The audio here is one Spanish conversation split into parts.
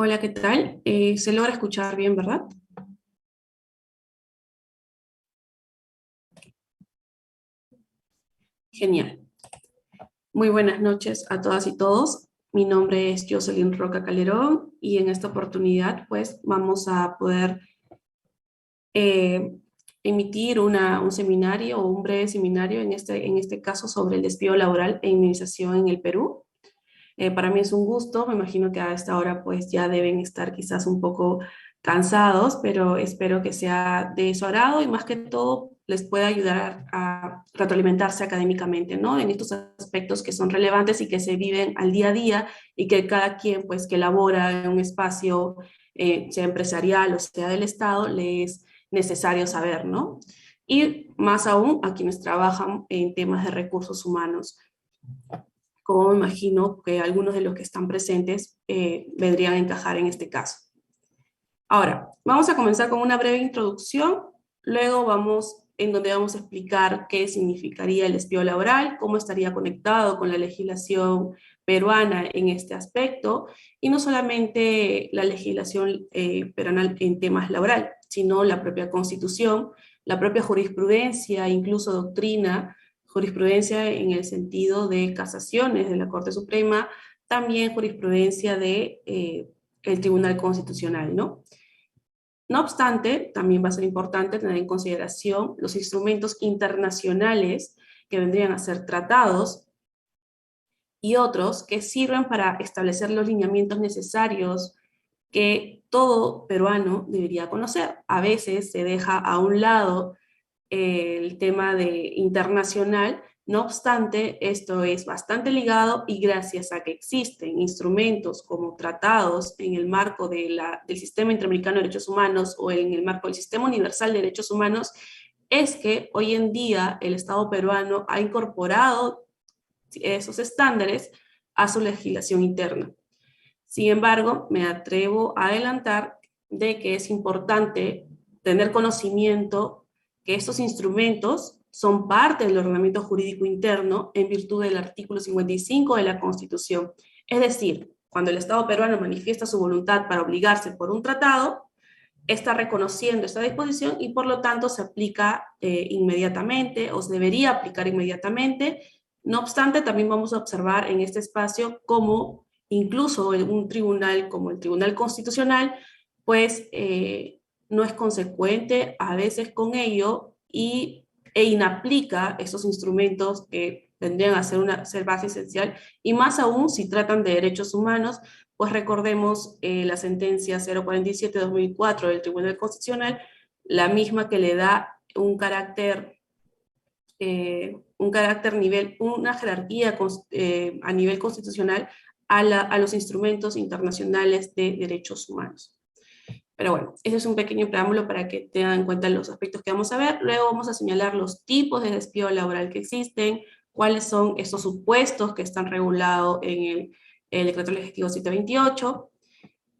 Hola, ¿qué tal? Se logra escuchar bien, ¿verdad? Genial. Muy buenas noches a todas y todos. Mi nombre es Jocelyn Roca Calderón y en esta oportunidad pues vamos a poder eh, emitir un seminario o un breve seminario en este caso sobre el despido laboral e inmunización en el Perú. Para mí es un gusto, me imagino que a esta hora pues ya deben estar quizás un poco cansados, pero espero que sea de su agrado y más que todo les pueda ayudar a retroalimentarse académicamente, ¿no? En estos aspectos que son relevantes y que se viven al día a día y que cada quien pues que labora en un espacio, sea empresarial o sea del Estado, le es necesario saber, ¿no? Y más aún a quienes trabajan en temas de recursos humanos, como me imagino que algunos de los que están presentes vendrían a encajar en este caso. Ahora, vamos a comenzar con una breve introducción, luego en donde vamos a explicar qué significaría el despido laboral, cómo estaría conectado con la legislación peruana en este aspecto, y no solamente la legislación peruana en temas laboral, sino la propia Constitución, la propia jurisprudencia, incluso doctrina, jurisprudencia en el sentido de casaciones de la Corte Suprema, también jurisprudencia de el Tribunal Constitucional, ¿no? No obstante, también va a ser importante tener en consideración los instrumentos internacionales que vendrían a ser tratados y otros que sirven para establecer los lineamientos necesarios que todo peruano debería conocer. A veces se deja a un lado el tema de internacional, no obstante, esto es bastante ligado y gracias a que existen instrumentos como tratados en el marco del Sistema Interamericano de Derechos Humanos o en el marco del Sistema Universal de Derechos Humanos, es que hoy en día el Estado peruano ha incorporado esos estándares a su legislación interna. Sin embargo, me atrevo a adelantar de que es importante tener conocimiento que estos instrumentos son parte del ordenamiento jurídico interno en virtud del artículo 55 de la Constitución. Es decir, cuando el Estado peruano manifiesta su voluntad para obligarse por un tratado, está reconociendo esta disposición y por lo tanto se aplica inmediatamente o se debería aplicar inmediatamente. No obstante, también vamos a observar en este espacio cómo incluso en un tribunal como el Tribunal Constitucional, pues no es consecuente a veces con ello e inaplica esos instrumentos que tendrían a ser base esencial, y más aún si tratan de derechos humanos, pues recordemos la sentencia 047-2004 del Tribunal Constitucional, la misma que le da un carácter nivel, una jerarquía a nivel constitucional a los instrumentos internacionales de derechos humanos. Pero bueno, ese es un pequeño preámbulo para que tengan en cuenta los aspectos que vamos a ver. Luego vamos a señalar los tipos de despido laboral que existen, cuáles son estos supuestos que están regulados en el Decreto Legislativo 728,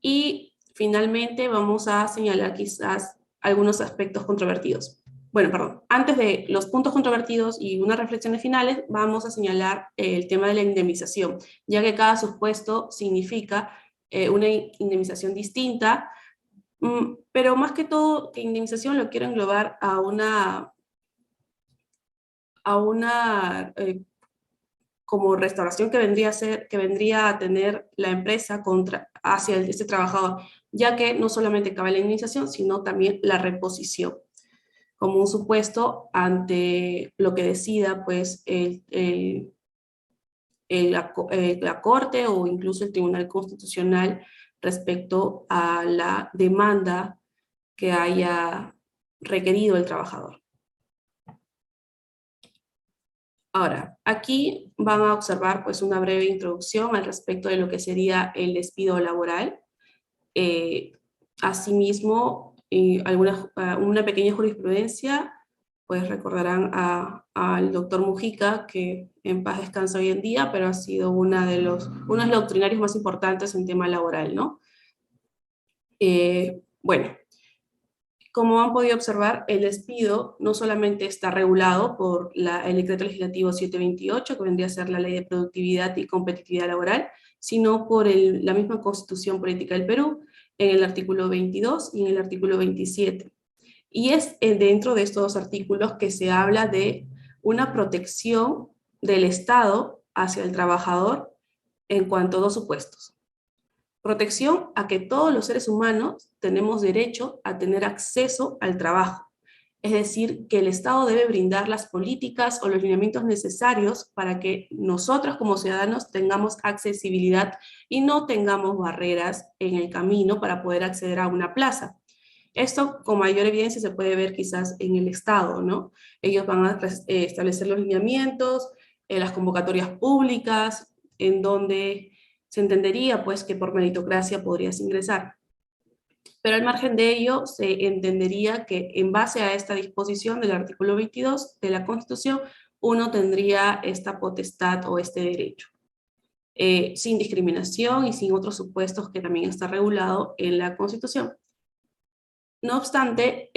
y finalmente vamos a señalar quizás algunos aspectos controvertidos. Bueno, perdón, antes de los puntos controvertidos y unas reflexiones finales, vamos a señalar el tema de la indemnización, ya que cada supuesto significa una indemnización distinta, pero más que todo, que indemnización lo quiero englobar a una como restauración que vendría a tener la empresa hacia este trabajador, ya que no solamente cabe la indemnización, sino también la reposición, como un supuesto ante lo que decida pues la Corte o incluso el Tribunal Constitucional respecto a la demanda que haya requerido el trabajador. Ahora, aquí van a observar pues una breve introducción al respecto de lo que sería el despido laboral. Eh, Asimismo, una pequeña jurisprudencia, pues recordarán al doctor Mujica, que en paz descansa hoy en día, pero ha sido uno de los doctrinarios más importantes en tema laboral, ¿no? Bueno, como han podido observar, el despido no solamente está regulado por el Decreto Legislativo 728, que vendría a ser la Ley de Productividad y Competitividad Laboral, sino por la misma Constitución Política del Perú, en el artículo 22 y en el artículo 27. Y es dentro de estos dos artículos que se habla de una protección del Estado hacia el trabajador en cuanto a dos supuestos. Protección a que todos los seres humanos tenemos derecho a tener acceso al trabajo. Es decir, que el Estado debe brindar las políticas o los lineamientos necesarios para que nosotros como ciudadanos tengamos accesibilidad y no tengamos barreras en el camino para poder acceder a una plaza. Esto con mayor evidencia se puede ver quizás en el Estado, ¿no? Ellos van a establecer los lineamientos, las convocatorias públicas, en donde se entendería pues que por meritocracia podrías ingresar. Pero al margen de ello, se entendería que en base a esta disposición del artículo 22 de la Constitución, uno tendría esta potestad o este derecho, sin discriminación y sin otros supuestos que también está regulado en la Constitución. No obstante,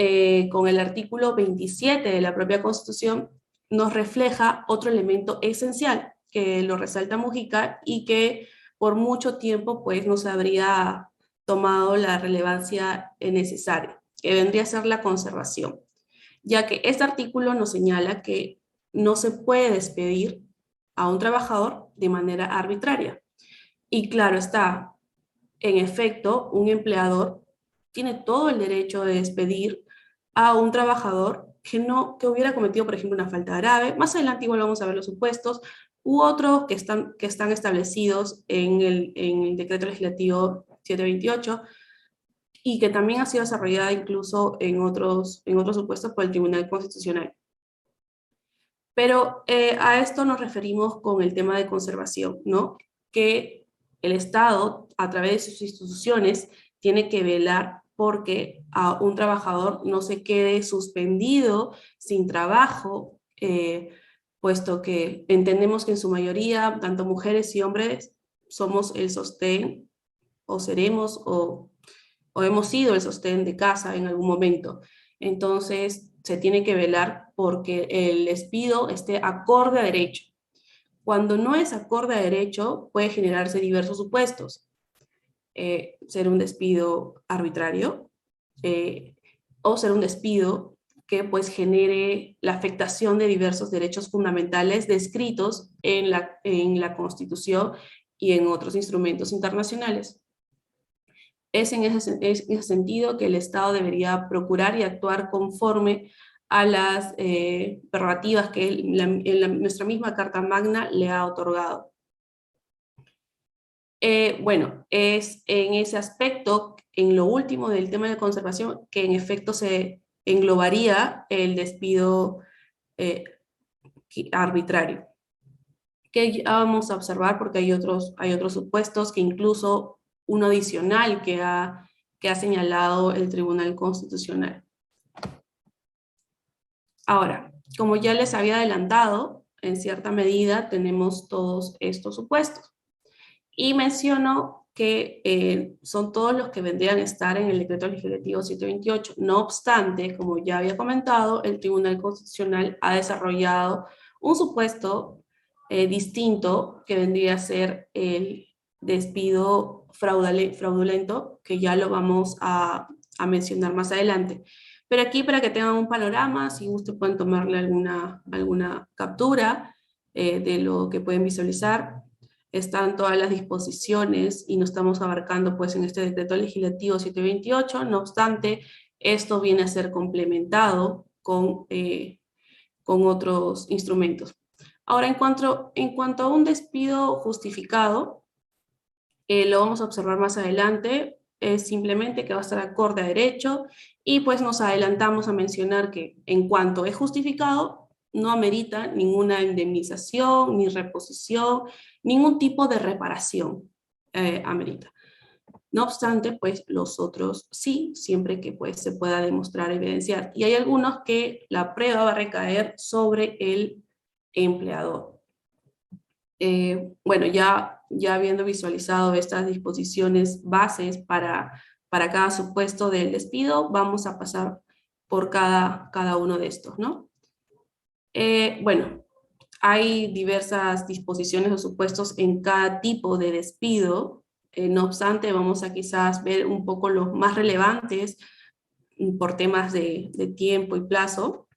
con el artículo 27 de la propia Constitución nos refleja otro elemento esencial que lo resalta Mujica y que por mucho tiempo pues no se habría tomado la relevancia necesaria, que vendría a ser la conservación, ya que este artículo nos señala que no se puede despedir a un trabajador de manera arbitraria. Y claro está, en efecto, un empleador tiene todo el derecho de despedir a un trabajador que hubiera cometido, por ejemplo, una falta grave. Más adelante igual vamos a ver los supuestos, u otros que están establecidos en el Decreto Legislativo 728 y que también ha sido desarrollada incluso en otros supuestos por el Tribunal Constitucional. Pero a esto nos referimos con el tema de conservación, ¿no? Que el Estado, a través de sus instituciones, tiene que velar porque a un trabajador no se quede suspendido, sin trabajo, puesto que entendemos que en su mayoría, tanto mujeres y hombres, somos el sostén, o seremos, o hemos sido el sostén de casa en algún momento. Entonces, se tiene que velar porque el despido esté acorde a derecho. Cuando no es acorde a derecho, puede generarse diversos supuestos. Ser un despido arbitrario, o ser un despido que pues genere la afectación de diversos derechos fundamentales descritos en la Constitución y en otros instrumentos internacionales. Es en ese sentido que el Estado debería procurar y actuar conforme a las prerrogativas que nuestra misma Carta Magna le ha otorgado. Bueno, es en ese aspecto, en lo último del tema de conservación, que en efecto se englobaría el despido arbitrario, que ya vamos a observar porque hay otros supuestos, que incluso uno adicional que ha señalado el Tribunal Constitucional. Ahora, como ya les había adelantado, en cierta medida tenemos todos estos supuestos. Y menciono que son todos los que vendrían a estar en el decreto legislativo 728. No obstante, como ya había comentado, el Tribunal Constitucional ha desarrollado un supuesto distinto que vendría a ser el despido fraudulento, que ya lo vamos a mencionar más adelante. Pero aquí, para que tengan un panorama, si ustedes pueden tomarle alguna captura de lo que pueden visualizar. Están todas las disposiciones y no estamos abarcando pues en este decreto legislativo 728, no obstante, esto viene a ser complementado con otros instrumentos. Ahora, en cuanto a un despido justificado, lo vamos a observar más adelante, es simplemente que va a estar acorde a derecho, y pues nos adelantamos a mencionar que en cuanto es justificado, no amerita ninguna indemnización, ni reposición, ningún tipo de reparación amerita. No obstante, pues los otros sí, siempre que pues se pueda demostrar, evidenciar. Y hay algunos que la prueba va a recaer sobre el empleador. Bueno, ya habiendo visualizado estas disposiciones bases para cada supuesto del despido, vamos a pasar por cada uno de estos, ¿no? Bueno, hay diversas disposiciones o supuestos en cada tipo de despido. No obstante, vamos a quizás ver un poco los más relevantes por temas de tiempo y plazo.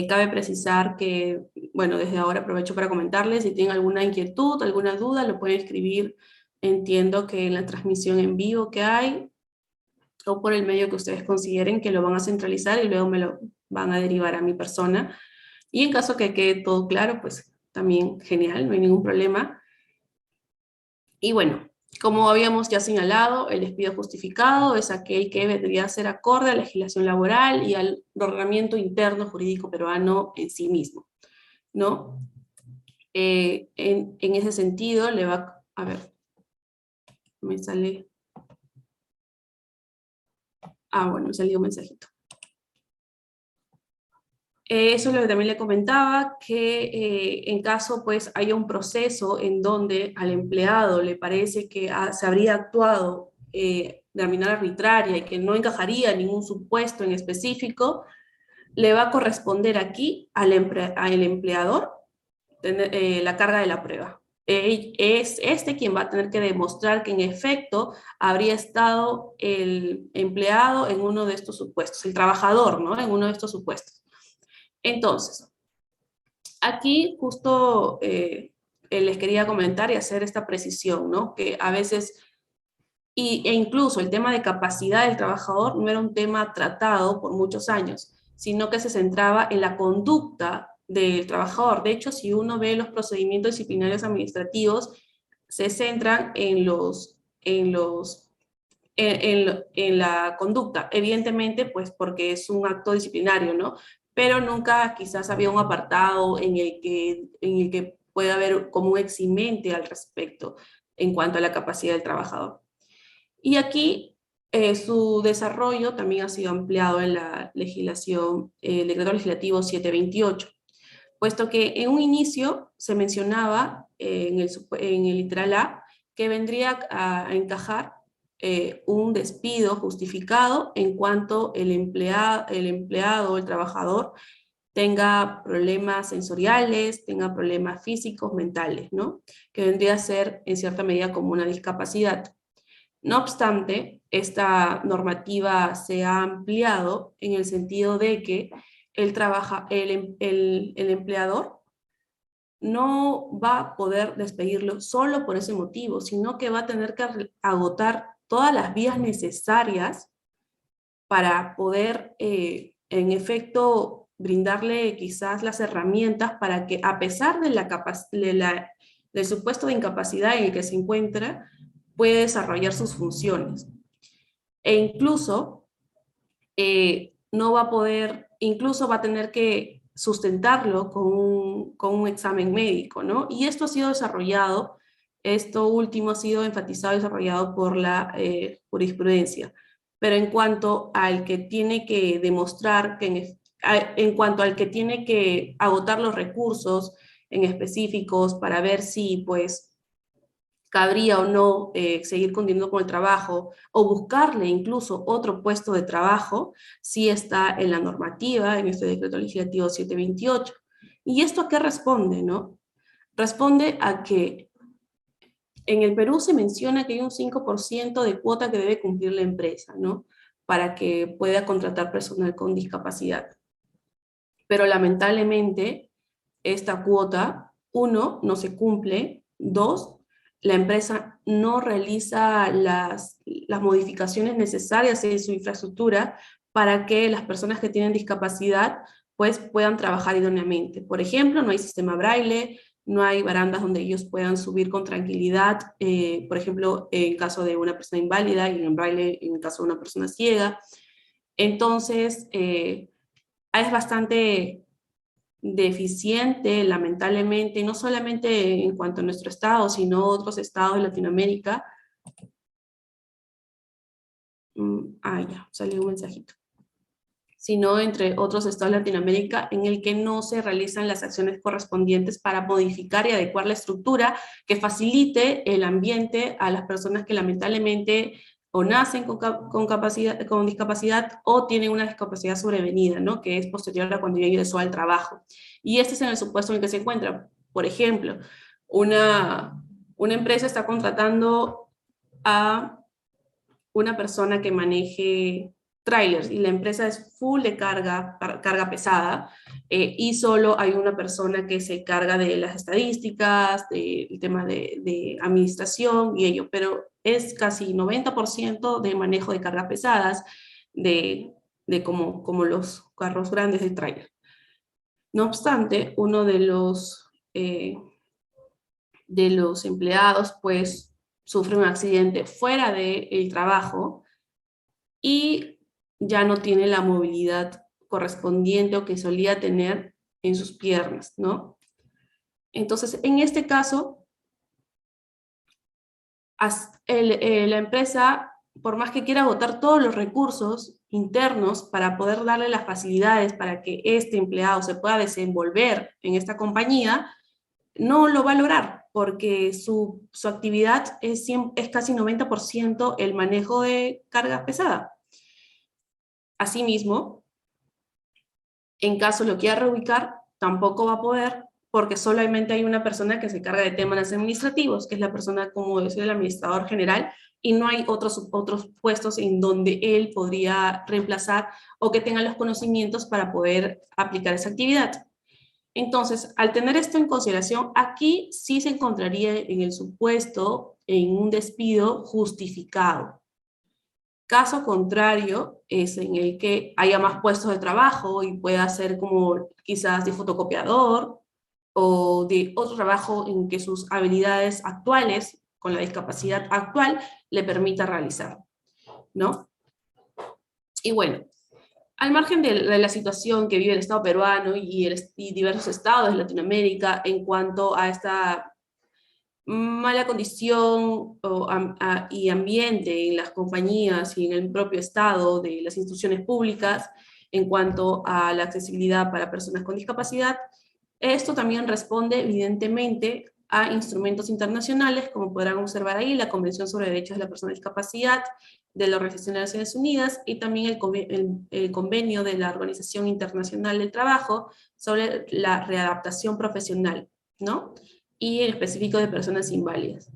Cabe precisar que, bueno, desde ahora aprovecho para comentarles, si tienen alguna inquietud, alguna duda, lo pueden escribir, entiendo que en la transmisión en vivo que hay, o por el medio que ustedes consideren que lo van a centralizar y luego me lo van a derivar a mi persona. Y en caso que quede todo claro, pues también genial, no hay ningún problema. Y bueno, como habíamos ya señalado, el despido justificado es aquel que vendría a ser acorde a la legislación laboral y al ordenamiento interno jurídico peruano en sí mismo, ¿no? En ese sentido, le va a ver, me sale, bueno, me salió un mensajito. Eso es lo que también le comentaba, que en caso pues haya un proceso en donde al empleado le parece que se habría actuado de manera arbitraria y que no encajaría en ningún supuesto en específico, le va a corresponder aquí al empleador la carga de la prueba. Es este quien va a tener que demostrar que en efecto habría estado el empleado en uno de estos supuestos, el trabajador, ¿no? En uno de estos supuestos. Entonces, aquí justo les quería comentar y hacer esta precisión, ¿no? Que a veces, e incluso el tema de capacidad del trabajador no era un tema tratado por muchos años, sino que se centraba en la conducta del trabajador. De hecho, si uno ve los procedimientos disciplinarios administrativos, se centran en la conducta, evidentemente, pues porque es un acto disciplinario, ¿no? Pero nunca quizás había un apartado en el que puede haber como un eximente al respecto en cuanto a la capacidad del trabajador. Y aquí su desarrollo también ha sido ampliado en la legislación, el decreto legislativo 728, puesto que en un inicio se mencionaba en el literal A que vendría a encajar un despido justificado en cuanto el empleado, el trabajador, tenga problemas sensoriales, tenga problemas físicos, mentales, ¿no? Que vendría a ser en cierta medida como una discapacidad. No obstante, esta normativa se ha ampliado en el sentido de que el empleador no va a poder despedirlo solo por ese motivo, sino que va a tener que agotar todas las vías necesarias para poder, en efecto, brindarle quizás las herramientas para que, a pesar del supuesto de incapacidad en el que se encuentra, puede desarrollar sus funciones. E incluso no va a poder, incluso va a tener que sustentarlo con un examen médico, ¿no? Y esto ha sido desarrollado, esto último ha sido enfatizado y desarrollado por la jurisprudencia. Pero en cuanto al que tiene que demostrar, en cuanto al que tiene que agotar los recursos en específicos para ver si, pues, cabría o no seguir continuando con el trabajo o buscarle incluso otro puesto de trabajo, sí está en la normativa, en este decreto legislativo 728. ¿Y esto a qué responde, no? Responde a que en el Perú se menciona que hay un 5% de cuota que debe cumplir la empresa, ¿no? Para que pueda contratar personal con discapacidad. Pero lamentablemente, esta cuota, uno, no se cumple, dos, la empresa no realiza las modificaciones necesarias en su infraestructura para que las personas que tienen discapacidad pues puedan trabajar idóneamente. Por ejemplo, no hay sistema braille, no hay barandas donde ellos puedan subir con tranquilidad, por ejemplo, en caso de una persona inválida y en braille en caso de una persona ciega. Entonces, es bastante deficiente, lamentablemente, no solamente en cuanto a nuestro estado, sino otros estados de Latinoamérica. Ya, salió un mensajito. Sino entre otros estados de Latinoamérica, en el que no se realizan las acciones correspondientes para modificar y adecuar la estructura que facilite el ambiente a las personas que lamentablemente o nacen con discapacidad o tienen una discapacidad sobrevenida, ¿no? Que es posterior a cuando ya ingresó al trabajo. Y este es en el supuesto en el que se encuentra. Por ejemplo, una empresa está contratando a una persona que maneje trailers y la empresa es full de carga pesada, y solo hay una persona que se carga de las estadísticas, del tema de administración y ello, pero es casi 90% de manejo de cargas pesadas, de como los carros grandes de trailer. No obstante, uno de los empleados pues sufre un accidente fuera del trabajo y ya no tiene la movilidad correspondiente o que solía tener en sus piernas, ¿no? Entonces, en este caso, la empresa, por más que quiera agotar todos los recursos internos para poder darle las facilidades para que este empleado se pueda desenvolver en esta compañía, no lo va a lograr, porque su actividad es casi 90% el manejo de carga pesada. Asimismo, en caso lo quiera reubicar, tampoco va a poder, porque solamente hay una persona que se carga de temas administrativos, que es la persona, como es el administrador general, y no hay otros puestos en donde él podría reemplazar o que tenga los conocimientos para poder aplicar esa actividad. Entonces, al tener esto en consideración, aquí sí se encontraría en el supuesto en un despido justificado. Caso contrario es en el que haya más puestos de trabajo y pueda ser como quizás de fotocopiador o de otro trabajo en que sus habilidades actuales, con la discapacidad actual, le permita realizar, ¿no? Y bueno, al margen de la situación que vive el Estado peruano y diversos estados de Latinoamérica en cuanto a esta mala condición y ambiente en las compañías y en el propio estado de las instituciones públicas en cuanto a la accesibilidad para personas con discapacidad, esto también responde evidentemente a instrumentos internacionales, como podrán observar ahí, la Convención sobre Derechos de la Persona con Discapacidad de la Organización de las Naciones Unidas y también el convenio de la Organización Internacional del Trabajo sobre la readaptación profesional, ¿no? Y en específico de personas inválidas.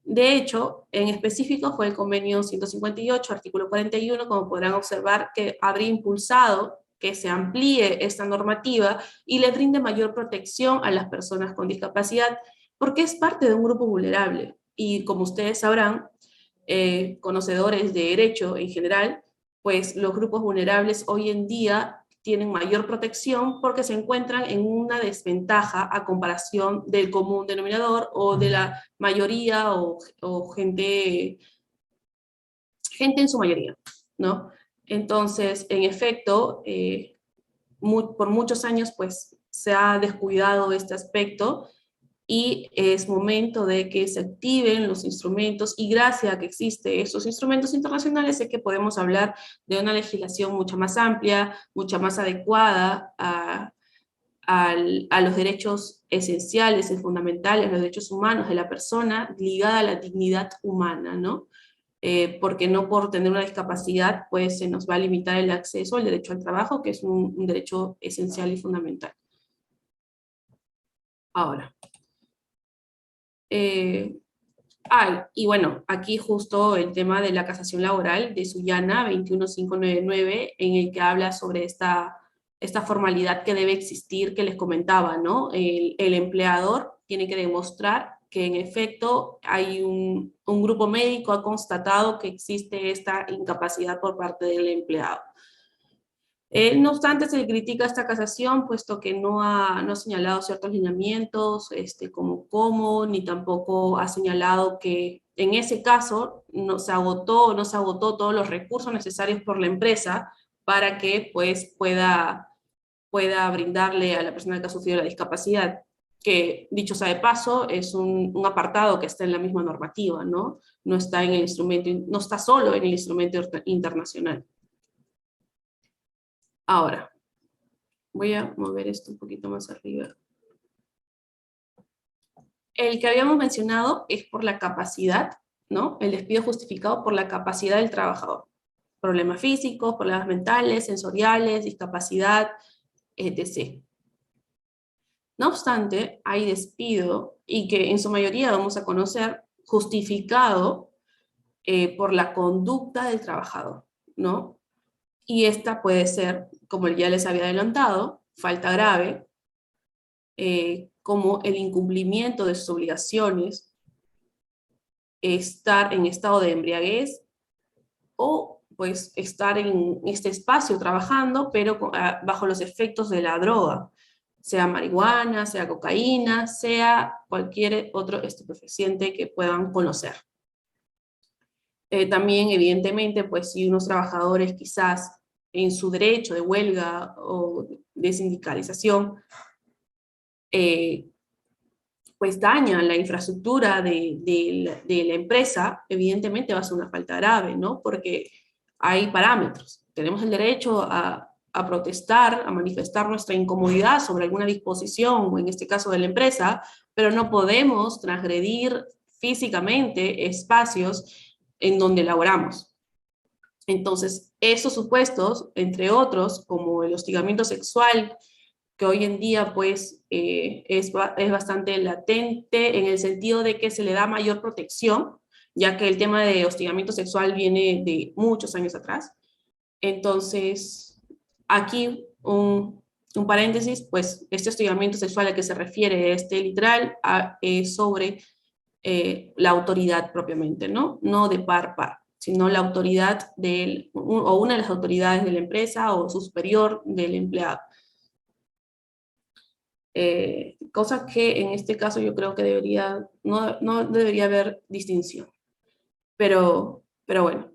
De hecho, en específico fue el convenio 158, artículo 41, como podrán observar, que habría impulsado que se amplíe esta normativa y le brinde mayor protección a las personas con discapacidad, porque es parte de un grupo vulnerable. Y como ustedes sabrán, conocedores de derecho en general, pues los grupos vulnerables hoy en día tienen mayor protección porque se encuentran en una desventaja a comparación del común denominador o de la mayoría o gente en su mayoría, ¿no? Entonces, en efecto, por muchos años pues se ha descuidado este aspecto y es momento de que se activen los instrumentos y gracias a que existen estos instrumentos internacionales es que podemos hablar de una legislación mucho más amplia, mucho más adecuada a los derechos esenciales y fundamentales, los derechos humanos de la persona, ligada a la dignidad humana, ¿no? Porque no por tener una discapacidad, pues se nos va a limitar el acceso al derecho al trabajo, que es un derecho esencial y fundamental. Ahora, y bueno, aquí justo el tema de la casación laboral de Sullana 21599, en el que habla sobre esta formalidad que debe existir, que les comentaba, ¿no? El empleador tiene que demostrar que en efecto hay un grupo médico ha constatado que existe esta incapacidad por parte del empleado. No obstante, se le critica esta casación, puesto que no ha señalado ciertos lineamientos, como cómo, ni tampoco ha señalado que en ese caso no se agotó todos los recursos necesarios por la empresa para que pues, pueda brindarle a la persona que ha sufrido la discapacidad, que dicho sea de paso, es un apartado que está en la misma normativa, ¿no? No está en el instrumento, no está solo en el instrumento internacional. Ahora, voy a mover esto un poquito más arriba. El que habíamos mencionado es por la capacidad, ¿no? El despido justificado por la capacidad del trabajador. Problemas físicos, problemas mentales, sensoriales, discapacidad, etc. No obstante, hay despido, y que en su mayoría vamos a conocer, justificado por la conducta del trabajador, ¿no? Y esta puede ser, como ya les había adelantado, falta grave, como el incumplimiento de sus obligaciones, estar en estado de embriaguez o pues estar en este espacio trabajando, pero bajo los efectos de la droga, sea marihuana, sea cocaína, sea cualquier otro estupefaciente que puedan conocer. También, evidentemente, pues si unos trabajadores quizás en su derecho de huelga o de sindicalización, pues dañan la infraestructura de la empresa, evidentemente va a ser una falta grave, ¿no? Porque hay parámetros. Tenemos el derecho a protestar, a manifestar nuestra incomodidad sobre alguna disposición, o en este caso de la empresa, pero no podemos transgredir físicamente espacios en donde laboramos. Entonces, esos supuestos, entre otros, como el hostigamiento sexual, que hoy en día pues es bastante latente en el sentido de que se le da mayor protección, ya que el tema de hostigamiento sexual viene de muchos años atrás. Entonces, aquí un paréntesis, pues este hostigamiento sexual al que se refiere literal es sobre la autoridad propiamente, ¿no? No de par a par, sino la autoridad o una de las autoridades de la empresa o su superior del empleado. Cosa que en este caso yo creo que no debería haber distinción. Pero bueno.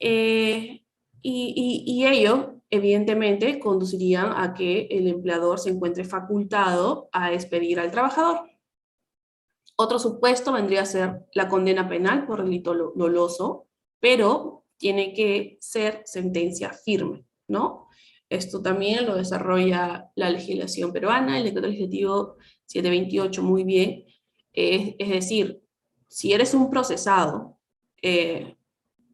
Y ello, evidentemente, conduciría a que el empleador se encuentre facultado a despedir al trabajador. Otro supuesto vendría a ser la condena penal por delito doloso, pero tiene que ser sentencia firme, ¿no? Esto también lo desarrolla la legislación peruana, el decreto legislativo 728, muy bien. Es decir, si eres un procesado,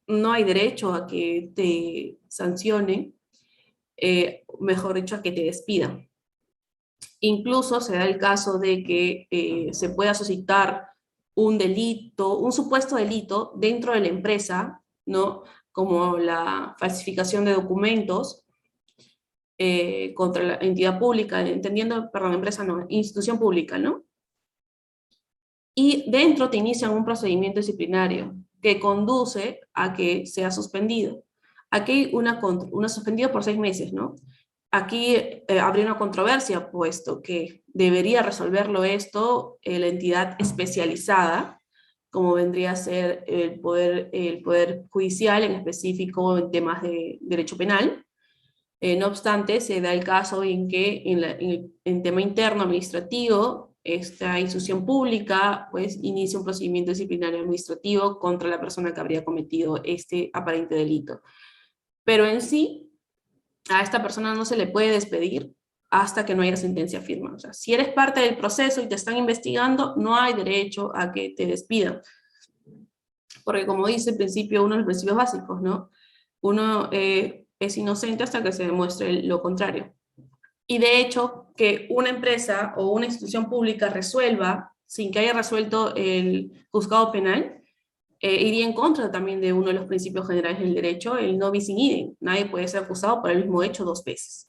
no hay derecho a que te sancionen, mejor dicho, a que te despidan. Incluso se da el caso de que se pueda suscitar un delito, un supuesto delito dentro de la empresa, ¿no? Como la falsificación de documentos contra la entidad pública, entendiendo, perdón, empresa no, institución pública, ¿no? Y dentro te inician un procedimiento disciplinario que conduce a que sea suspendido. Aquí hay una suspendido por 6 meses, ¿no? Aquí habría una controversia, puesto que debería resolverlo esto la entidad especializada, como vendría a ser el poder Judicial, en específico en temas de derecho penal. No obstante, se da el caso en que en tema interno administrativo, esta institución pública pues inicia un procedimiento disciplinario administrativo contra la persona que habría cometido este aparente delito. Pero en sí, a esta persona no se le puede despedir hasta que no haya sentencia firme. O sea, si eres parte del proceso y te están investigando, no hay derecho a que te despidan. Porque como dice el principio, uno de los principios básicos, ¿no? Uno es inocente hasta que se demuestre lo contrario. Y de hecho, que una empresa o una institución pública resuelva sin que haya resuelto el juzgado penal, iría en contra también de uno de los principios generales del derecho, el no bis in idem. Nadie puede ser acusado por el mismo hecho dos veces.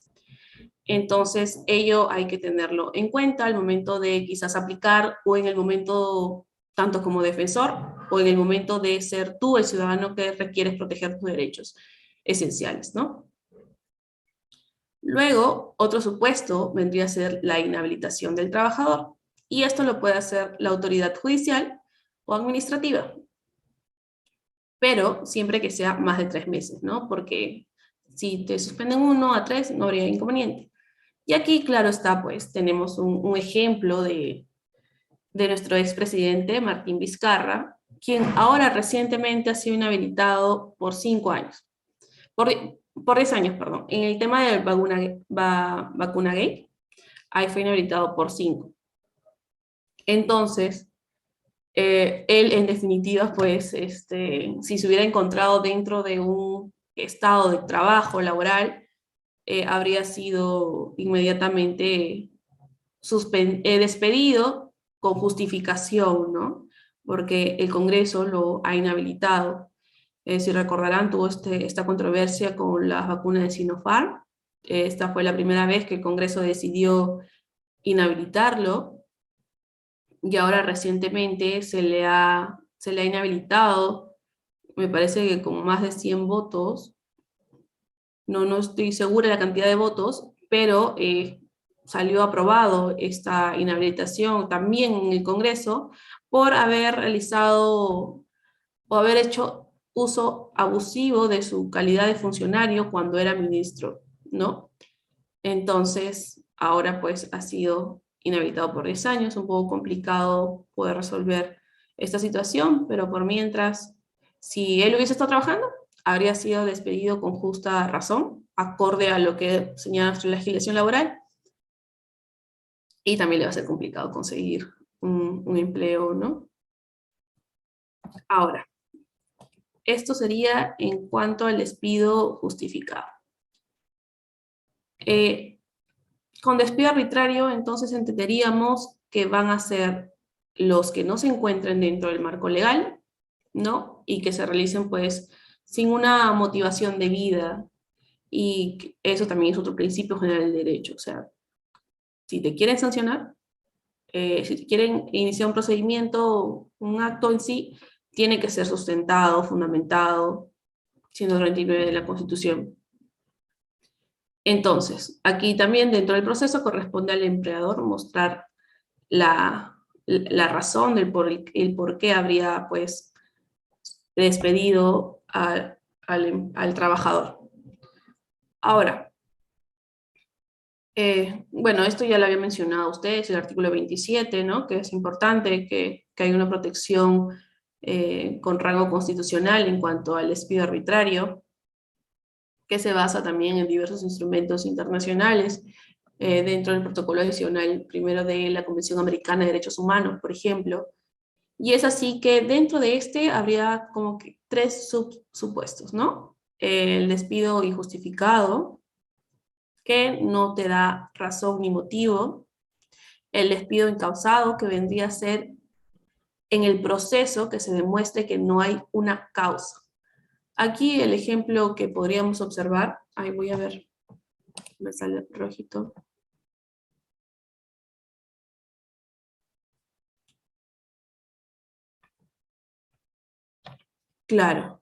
Entonces, ello hay que tenerlo en cuenta al momento de quizás aplicar o en el momento tanto como defensor o en el momento de ser tú el ciudadano que requieres proteger tus derechos esenciales, ¿no? Luego, otro supuesto vendría a ser la inhabilitación del trabajador, y esto lo puede hacer la autoridad judicial o administrativa, pero siempre que sea más de 3 meses, ¿no? Porque si te suspenden 1 a 3, no habría inconveniente. Y aquí, claro está, pues tenemos un ejemplo de nuestro expresidente Martín Vizcarra, quien ahora recientemente ha sido inhabilitado por 5 años. Por, por 10 años, perdón. En el tema del vacuna gay, ahí fue inhabilitado por 5. Entonces, él en definitiva, pues, si se hubiera encontrado dentro de un estado de trabajo laboral, habría sido inmediatamente despedido con justificación, ¿no? Porque el Congreso lo ha inhabilitado. Si recordarán, tuvo esta controversia con las vacunas de Sinopharm. Esta fue la primera vez que el Congreso decidió inhabilitarlo, y ahora recientemente se le ha inhabilitado, me parece que con más de 100 votos, no estoy segura de la cantidad de votos, pero salió aprobado esta inhabilitación también en el Congreso por haber realizado o haber hecho uso abusivo de su calidad de funcionario cuando era ministro, ¿no? Entonces, ahora pues ha sido inhabilitado por 10 años, un poco complicado poder resolver esta situación, pero por mientras, si él hubiese estado trabajando, habría sido despedido con justa razón, acorde a lo que señala nuestra legislación laboral, y también le va a ser complicado conseguir un empleo, ¿no? Ahora, esto sería en cuanto al despido justificado. Con despido arbitrario, entonces entenderíamos que van a ser los que no se encuentren dentro del marco legal, ¿no? Y que se realicen pues sin una motivación de vida, y eso también es otro principio general del derecho. O sea, si te quieren sancionar, si te quieren iniciar un procedimiento, un acto en sí, tiene que ser sustentado, fundamentado, 139 de la Constitución. Entonces, aquí también dentro del proceso corresponde al empleador mostrar la razón del el por qué habría pues despedido al trabajador. Ahora, bueno, esto ya lo había mencionado a ustedes, el artículo 27, ¿no? Que es importante que haya una protección con rango constitucional en cuanto al despido arbitrario, que se basa también en diversos instrumentos internacionales, dentro del protocolo adicional primero de la Convención Americana de Derechos Humanos, por ejemplo. Y es así que dentro de habría como que 3 supuestos, ¿no? El despido injustificado, que no te da razón ni motivo. El despido incausado, que vendría a ser en el proceso que se demuestre que no hay una causa. Aquí el ejemplo que podríamos observar, ahí voy a ver, me sale rojito. Claro.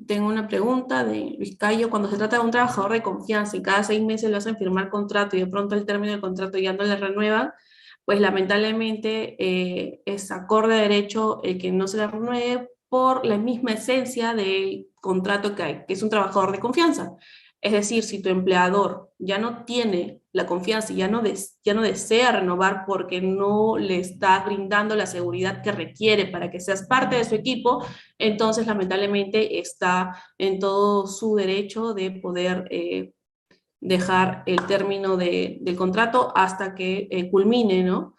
Tengo una pregunta de Luis Cayo. Cuando se trata de un trabajador de confianza y cada 6 meses lo hacen firmar contrato y de pronto al término del contrato ya no le renuevan, pues lamentablemente es acorde a derecho el que no se le renueve por la misma esencia del contrato que hay, que es un trabajador de confianza. Es decir, si tu empleador ya no tiene la confianza y ya no desea renovar porque no le está brindando la seguridad que requiere para que seas parte de su equipo, entonces lamentablemente está en todo su derecho de poder dejar el término del contrato hasta que culmine, ¿no?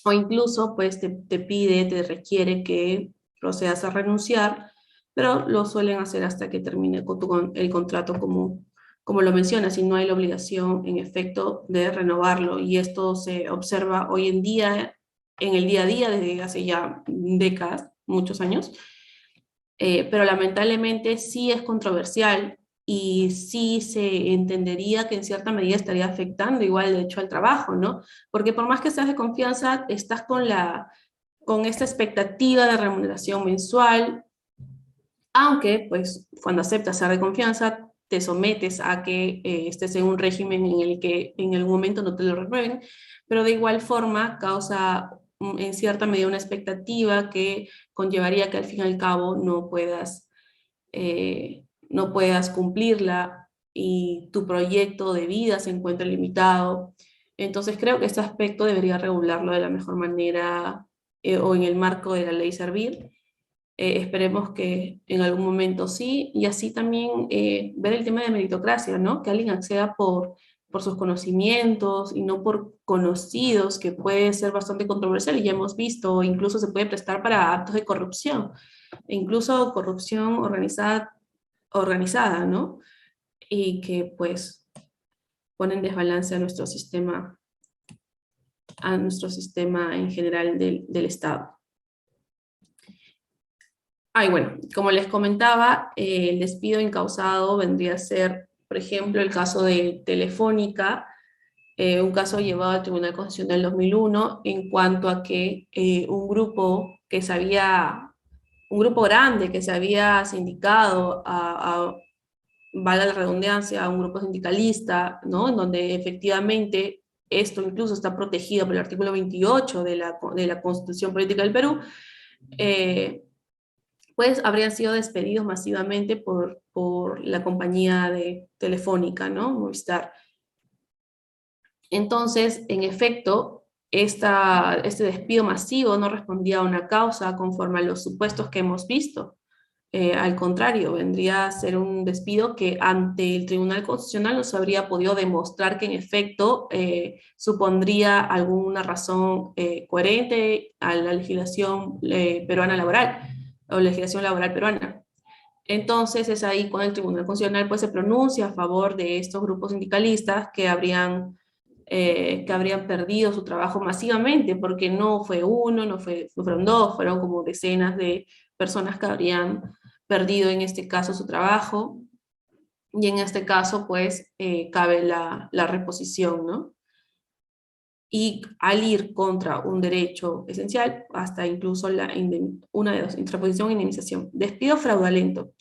O incluso pues te pide, te requiere que procedas a renunciar, pero lo suelen hacer hasta que termine el contrato como lo mencionas, y no hay la obligación en efecto de renovarlo. Y esto se observa hoy en día, en el día a día, desde hace ya décadas, muchos años, pero lamentablemente sí es controversial y sí se entendería que en cierta medida estaría afectando igual de hecho al trabajo, ¿no? Porque por más que seas de confianza, estás con esta expectativa de remuneración mensual, aunque pues cuando aceptas ser de confianza, te sometes a que estés en un régimen en el que en algún momento no te lo renueven, pero de igual forma causa en cierta medida una expectativa que conllevaría que al fin y al cabo no puedas cumplirla y tu proyecto de vida se encuentra limitado. Entonces creo que este aspecto debería regularlo de la mejor manera o en el marco de la ley Servir. Esperemos que en algún momento sí, y así también ver el tema de meritocracia, ¿no? Que alguien acceda por sus conocimientos y no por conocidos, que puede ser bastante controversial y ya hemos visto, incluso se puede prestar para actos de corrupción, e incluso corrupción organizada, ¿no? Y que pues pone en desbalance a nuestro sistema en general del Estado. Ah, y bueno, como les comentaba, el despido incausado vendría a ser, por ejemplo, el caso de Telefónica, un caso llevado al Tribunal Constitucional en 2001, en cuanto a que un grupo grande que se había sindicado valga la redundancia, a un grupo sindicalista, ¿no? En donde efectivamente esto incluso está protegido por el artículo 28 de la Constitución Política del Perú, eh, pues habrían sido despedidos masivamente por la compañía de Telefónica, ¿no? Movistar. Entonces, en efecto, este despido masivo no respondía a una causa conforme a los supuestos que hemos visto. Al contrario, vendría a ser un despido que ante el Tribunal Constitucional no se habría podido demostrar que en efecto supondría alguna razón coherente a la legislación peruana laboral o legislación laboral peruana. Entonces es ahí cuando el Tribunal Constitucional pues, se pronuncia a favor de estos grupos sindicalistas que habrían perdido su trabajo masivamente, porque no fue uno, no fueron dos, fueron como decenas de personas que habrían perdido en este caso su trabajo, y en este caso pues cabe la reposición, ¿no? Y al ir contra un derecho esencial, hasta incluso una de dos, interposición e indemnización. Despido fraudulento.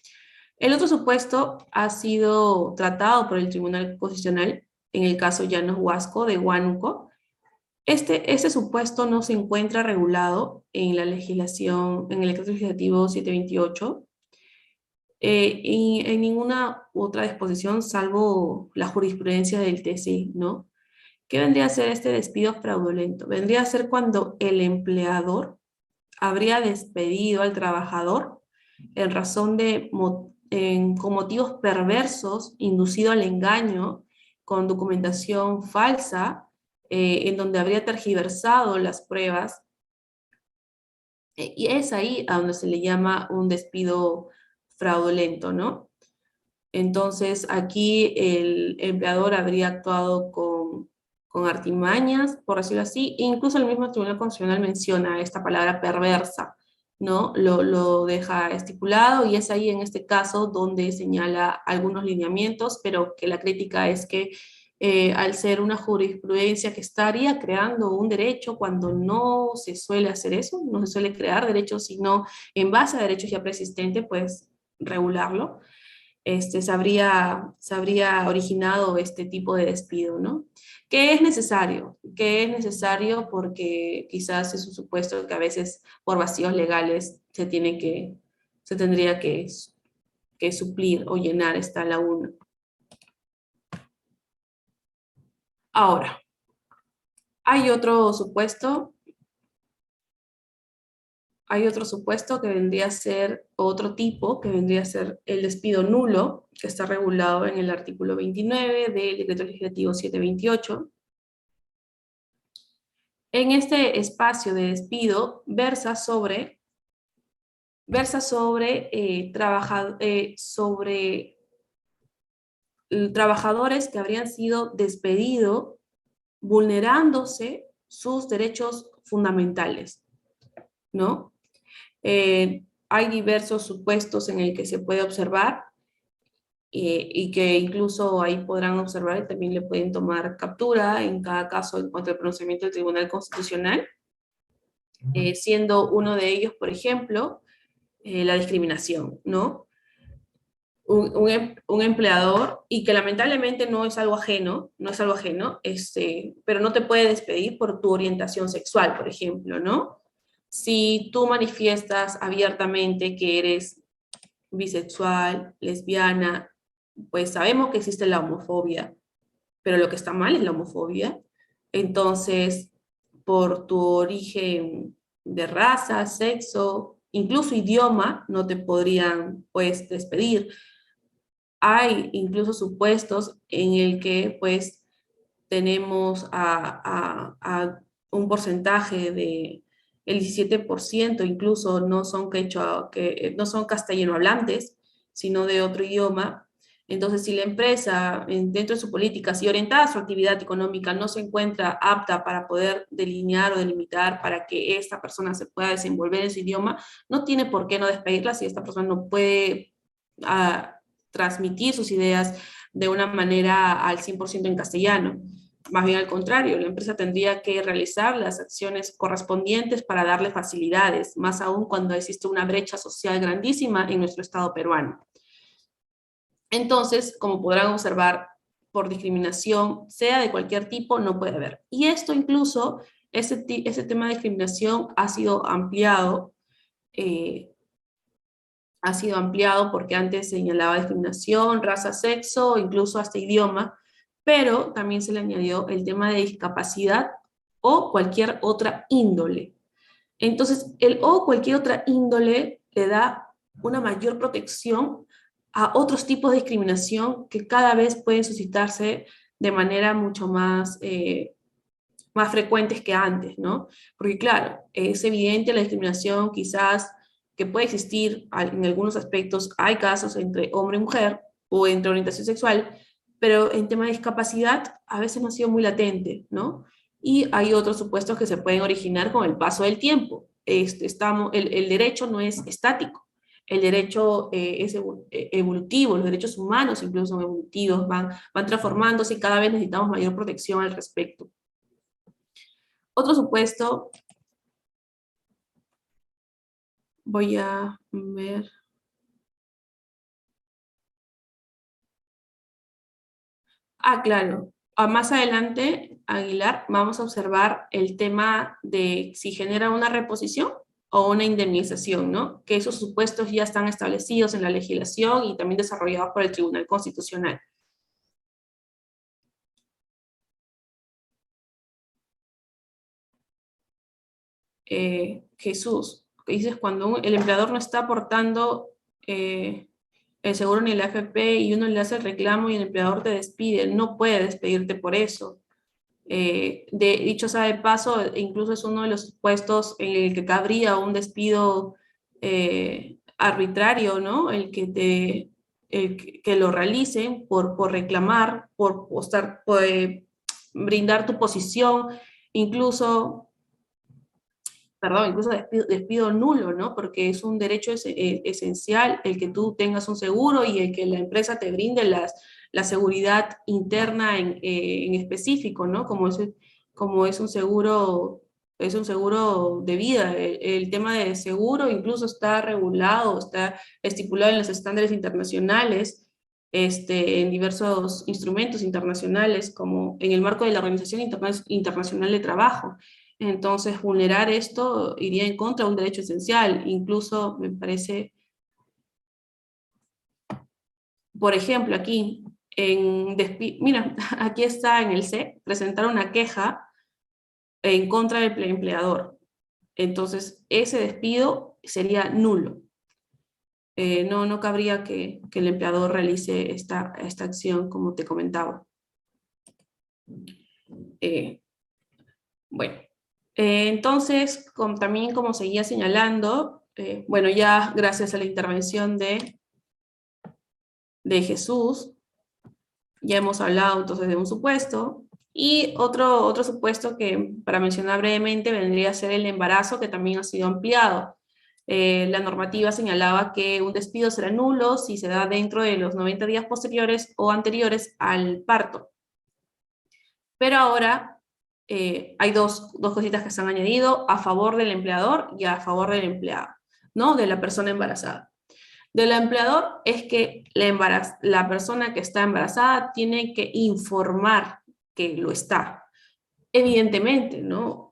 El otro supuesto ha sido tratado por el Tribunal Constitucional en el caso Llanos Huasco de Huánuco. Este supuesto no se encuentra regulado en la legislación, en el decreto legislativo 728, y en ninguna otra disposición salvo la jurisprudencia del TC, ¿no? ¿Qué vendría a ser este despido fraudulento? Vendría a ser cuando el empleador habría despedido al trabajador en razón con motivos perversos, inducido al engaño, con documentación falsa, en donde habría tergiversado las pruebas, y es ahí a donde se le llama un despido fraudulento, ¿no? Entonces, aquí el empleador habría actuado con artimañas, por decirlo así, e incluso el mismo Tribunal Constitucional menciona esta palabra perversa, ¿no? Lo deja estipulado y es ahí en este caso donde señala algunos lineamientos, pero que la crítica es que al ser una jurisprudencia que estaría creando un derecho cuando no se suele hacer eso, no se suele crear derechos, sino en base a derechos ya preexistentes, pues regularlo, se habría originado este tipo de despido, ¿no? Que es necesario porque quizás es un supuesto que a veces por vacíos legales se tendría que suplir o llenar esta laguna. Ahora, hay otro supuesto. Hay otro supuesto que vendría a ser otro tipo, que vendría a ser el despido nulo, que está regulado en el artículo 29 del Decreto Legislativo 728. En este espacio de despido sobre trabajadores que habrían sido despedidos vulnerándose sus derechos fundamentales, ¿no? Hay diversos supuestos en el que se puede observar y que incluso ahí podrán observar y también le pueden tomar captura en cada caso en cuanto al pronunciamiento del Tribunal Constitucional, siendo uno de ellos, por ejemplo, la discriminación, ¿no? Un empleador, y que lamentablemente no es algo ajeno, no es algo ajeno, pero no te puede despedir por tu orientación sexual, por ejemplo, ¿no? Si tú manifiestas abiertamente que eres bisexual, lesbiana, pues sabemos que existe la homofobia, pero lo que está mal es la homofobia. Entonces, por tu origen de raza, sexo, incluso idioma, no te podrían, pues, despedir. Hay incluso supuestos en el que, pues, tenemos a un porcentaje de el 17% incluso no son quechua, que no son castellano hablantes, sino de otro idioma. Entonces, si la empresa, dentro de su política, si orientada a su actividad económica, no se encuentra apta para poder delinear o delimitar para que esta persona se pueda desenvolver en su idioma, no tiene por qué no despedirla si esta persona no puede uh, transmitir sus ideas de una manera al 100% en castellano. Más bien al contrario, la empresa tendría que realizar las acciones correspondientes para darle facilidades, más aún cuando existe una brecha social grandísima en nuestro Estado peruano. Entonces, como podrán observar, por discriminación, sea de cualquier tipo, no puede haber. Y esto incluso, ese tema de discriminación ha sido ampliado porque antes señalaba discriminación, raza, sexo, incluso hasta idioma, pero también se le añadió el tema de discapacidad o cualquier otra índole. Entonces, el o cualquier otra índole le da una mayor protección a otros tipos de discriminación que cada vez pueden suscitarse de manera mucho más frecuentes que antes, ¿no? Porque claro, es evidente la discriminación quizás que puede existir en algunos aspectos, hay casos entre hombre y mujer o entre orientación sexual, pero en tema de discapacidad a veces no ha sido muy latente, ¿no? Y hay otros supuestos que se pueden originar con el paso del tiempo. El derecho no es estático, el derecho es evolutivo, los derechos humanos incluso son evolutivos, van transformándose y cada vez necesitamos mayor protección al respecto. Otro supuesto, voy a ver. Ah, claro. Más adelante, Aguilar, vamos a observar el tema de si genera una reposición o una indemnización, ¿no? Que esos supuestos ya están establecidos en la legislación y también desarrollados por el Tribunal Constitucional. Jesús, que dices cuando el empleador no está aportando el seguro ni el AFP y uno le hace el reclamo y el empleador te despide, no puede despedirte por eso. Dicho sea de paso, incluso es uno de los supuestos en el que cabría un despido arbitrario, ¿no? Que lo realicen por reclamar, por brindar tu posición, incluso incluso despido nulo, ¿no? Porque es un derecho esencial el que tú tengas un seguro y el que la empresa te brinde la seguridad interna en específico, ¿no? Como es un seguro de vida. El tema de seguro incluso está regulado, está estipulado en los estándares internacionales, en diversos instrumentos internacionales, como en el marco de la Organización Internacional de Trabajo. Entonces, vulnerar esto iría en contra de un derecho esencial. Incluso me parece, por ejemplo, aquí, mira, aquí está en el C, presentar una queja en contra del empleador. Entonces, ese despido sería nulo. No cabría que el empleador realice esta acción, como te comentaba. Eh, bueno, entonces, también como seguía señalando, bueno, ya gracias a la intervención de Jesús, ya hemos hablado entonces de un supuesto, y otro supuesto que para mencionar brevemente vendría a ser el embarazo, que también ha sido ampliado. La normativa señalaba que un despido será nulo si se da dentro de los 90 días posteriores o anteriores al parto. Pero ahora hay dos cositas que se han añadido a favor del empleador y a favor del empleado, ¿no? De la persona embarazada. Del empleador es que la persona que está embarazada tiene que informar que lo está. Evidentemente, ¿no?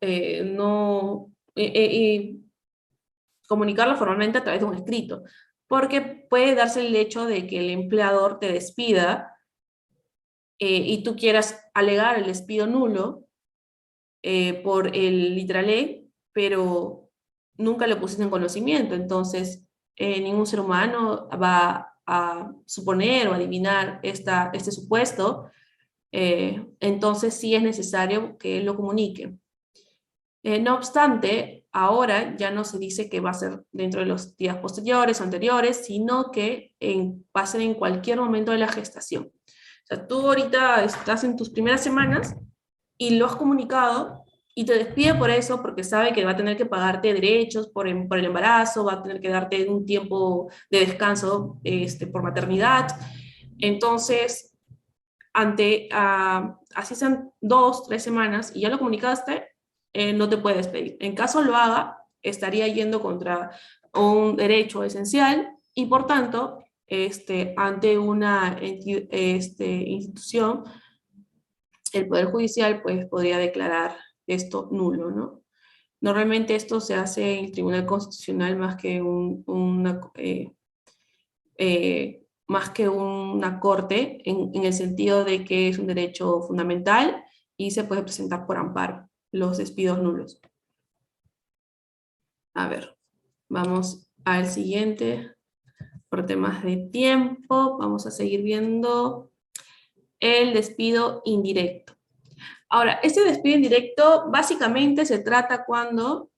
Comunicarlo formalmente a través de un escrito, porque puede darse el hecho de que el empleador te despida y tú quieras alegar el despido nulo por el literal, pero nunca lo pusiste en conocimiento. Entonces, ningún ser humano va a suponer o adivinar este supuesto. Entonces, sí es necesario que él lo comunique. No obstante, ahora ya no se dice que va a ser dentro de los días posteriores o anteriores, sino que va a ser en cualquier momento de la gestación. O sea, tú ahorita estás en tus primeras semanas y lo has comunicado y te despide por eso, porque sabe que va a tener que pagarte derechos por el embarazo, va a tener que darte un tiempo de descanso por maternidad. Entonces, así sean 2, 3 semanas y ya lo comunicaste, no te puede despedir. En caso lo haga, estaría yendo contra un derecho esencial y por tanto, ante una institución, el Poder Judicial pues, podría declarar esto nulo, ¿no? Normalmente esto se hace en el Tribunal Constitucional más que una corte, en el sentido de que es un derecho fundamental y se puede presentar por amparo los despidos nulos. A ver, vamos al siguiente. Por temas de tiempo, vamos a seguir viendo el despido indirecto. Ahora, este despido indirecto básicamente se trata cuando...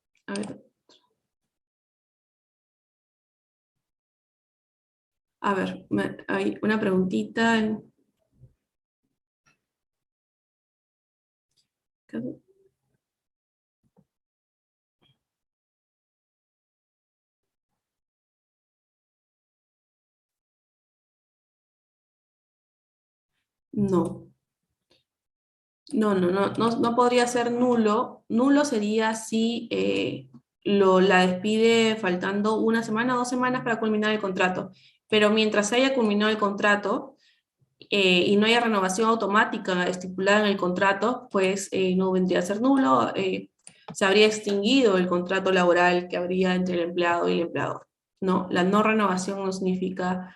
A ver, hay una preguntita. No. No podría ser nulo. Nulo sería si la despide faltando 1 semana, 2 semanas para culminar el contrato. Pero mientras haya culminado el contrato y no haya renovación automática estipulada en el contrato, pues no vendría a ser nulo. Se habría extinguido el contrato laboral que habría entre el empleado y el empleador. No, la no renovación no significa,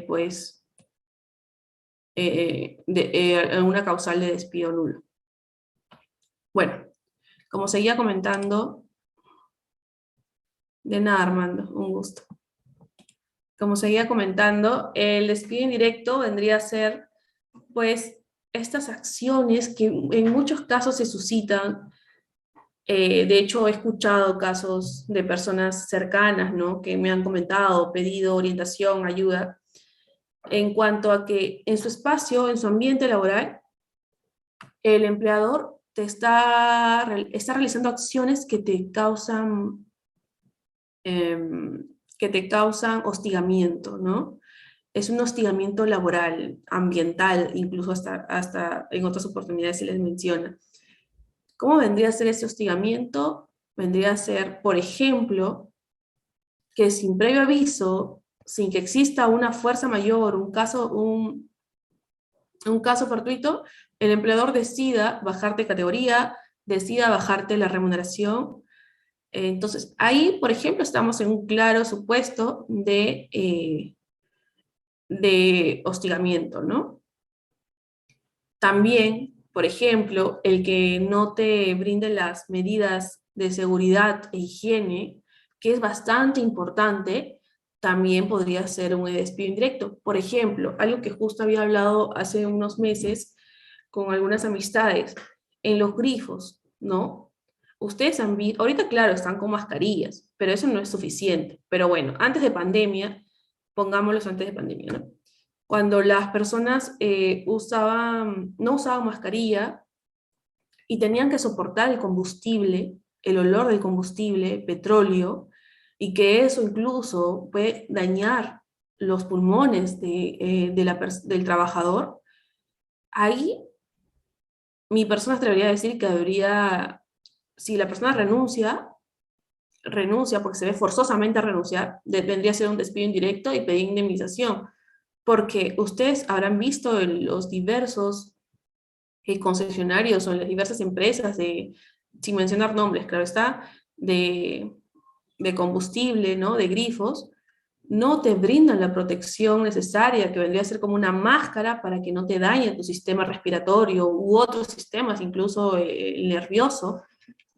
pues, una causal de despido nulo. Bueno, como seguía comentando, de nada, Armando, un gusto. Como seguía comentando, el despido indirecto vendría a ser, pues, estas acciones que en muchos casos se suscitan. De hecho, he escuchado casos de personas cercanas, ¿no? Que me han comentado, pedido orientación, ayuda, en cuanto a que en su espacio, en su ambiente laboral, el empleador está realizando acciones que te causan hostigamiento, ¿no? Es un hostigamiento laboral, ambiental, incluso hasta en otras oportunidades se les menciona. ¿Cómo vendría a ser ese hostigamiento? Vendría a ser, por ejemplo, que sin previo aviso, sin que exista una fuerza mayor, un caso fortuito, el empleador decida bajarte categoría, decida bajarte la remuneración. Entonces, ahí, por ejemplo, estamos en un claro supuesto de hostigamiento, ¿no? También, por ejemplo, el que no te brinde las medidas de seguridad e higiene, que es bastante importante, también podría ser un despido indirecto. Por ejemplo, algo que justo había hablado hace unos meses con algunas amistades, en los grifos, ¿no? Ustedes han visto, ahorita claro, están con mascarillas, pero eso no es suficiente. Pero bueno, antes de pandemia, pongámoslos antes de pandemia, ¿no? Cuando las personas no usaban mascarilla y tenían que soportar el combustible, el olor del combustible, petróleo, y que eso incluso puede dañar los pulmones del trabajador, ahí mi persona se atrevería a decir que debería, si la persona renuncia porque se ve forzosamente a renunciar, vendría a ser un despido indirecto y pedir indemnización, porque ustedes habrán visto en los diversos concesionarios o en las diversas empresas sin mencionar nombres, claro está, de, de combustible, ¿no? De grifos, no te brindan la protección necesaria, que vendría a ser como una máscara para que no te dañe tu sistema respiratorio u otros sistemas, incluso el nervioso,